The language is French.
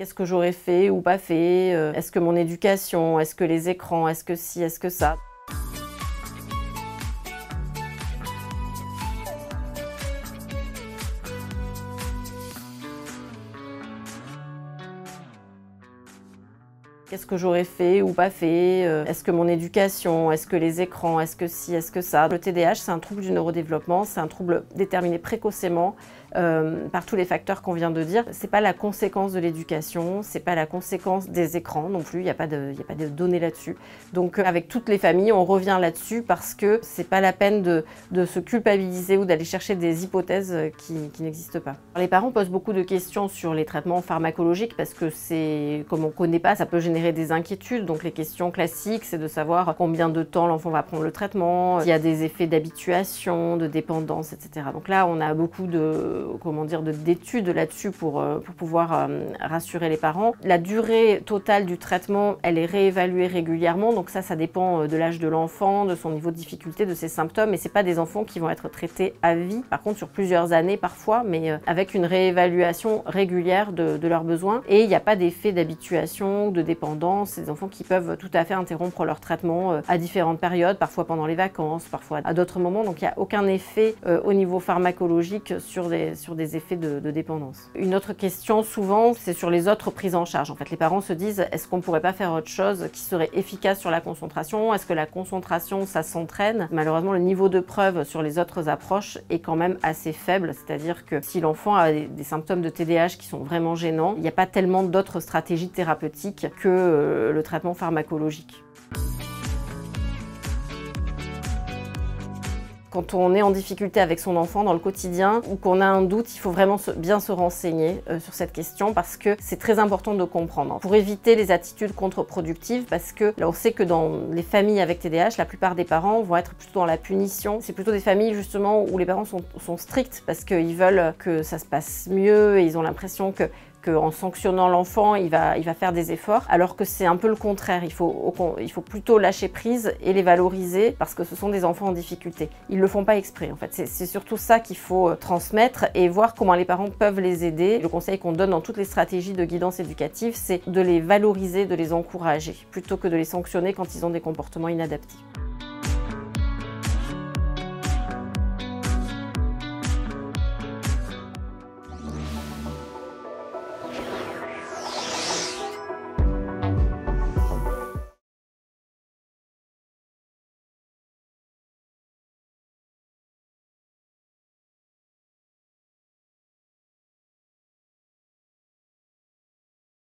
Qu'est-ce que j'aurais fait ou pas fait? Est-ce que mon éducation? Est-ce que les écrans? Est-ce que ci? Est-ce que ça? Qu'est-ce que j'aurais fait ou pas fait? Est-ce que mon éducation? Est-ce que les écrans? Est-ce que ci? Est-ce que ça? Le TDAH, c'est un trouble du neurodéveloppement, c'est un trouble déterminé précocement par tous les facteurs qu'on vient de dire. C'est pas la conséquence de l'éducation, c'est pas la conséquence des écrans non plus, il n'y a pas de données là-dessus. Donc avec toutes les familles, on revient là-dessus parce que c'est pas la peine de se culpabiliser ou d'aller chercher des hypothèses qui n'existent pas. Les parents posent beaucoup de questions sur les traitements pharmacologiques parce que c'est, comme on connaît pas, ça peut générer des inquiétudes. Donc les questions classiques, c'est de savoir combien de temps l'enfant va prendre le traitement, s'il y a des effets d'habituation, de dépendance, etc. Donc là, on a beaucoup d'études là-dessus pour pouvoir rassurer les parents. La durée totale du traitement, elle est réévaluée régulièrement. Donc ça dépend de l'âge de l'enfant, de son niveau de difficulté, de ses symptômes. Et c'est pas des enfants qui vont être traités à vie. Par contre, sur plusieurs années parfois, mais avec une réévaluation régulière de leurs besoins. Et il n'y a pas d'effet d'habituation, de dépendance. C'est des enfants qui peuvent tout à fait interrompre leur traitement à différentes périodes, parfois pendant les vacances, parfois à d'autres moments. Donc il n'y a aucun effet au niveau pharmacologique sur des effets de dépendance. Une autre question souvent, c'est sur les autres prises en charge. En fait, les parents se disent, est-ce qu'on ne pourrait pas faire autre chose qui serait efficace sur la concentration? Est-ce que la concentration, ça s'entraîne? Malheureusement, le niveau de preuve sur les autres approches est quand même assez faible. C'est-à-dire que si l'enfant a des symptômes de TDAH qui sont vraiment gênants, il n'y a pas tellement d'autres stratégies thérapeutiques que le traitement pharmacologique. Quand on est en difficulté avec son enfant dans le quotidien ou qu'on a un doute, il faut vraiment bien se renseigner sur cette question parce que c'est très important de comprendre. Pour éviter les attitudes contre-productives, parce que là on sait que dans les familles avec TDAH, la plupart des parents vont être plutôt dans la punition. C'est plutôt des familles justement où les parents sont stricts parce qu'ils veulent que ça se passe mieux et ils ont l'impression qu'en sanctionnant l'enfant, il va faire des efforts, alors que c'est un peu le contraire. Il faut plutôt lâcher prise et les valoriser parce que ce sont des enfants en difficulté. Ils ne le font pas exprès, en fait. C'est surtout ça qu'il faut transmettre et voir comment les parents peuvent les aider. Le conseil qu'on donne dans toutes les stratégies de guidance éducative, c'est de les valoriser, de les encourager, plutôt que de les sanctionner quand ils ont des comportements inadaptés.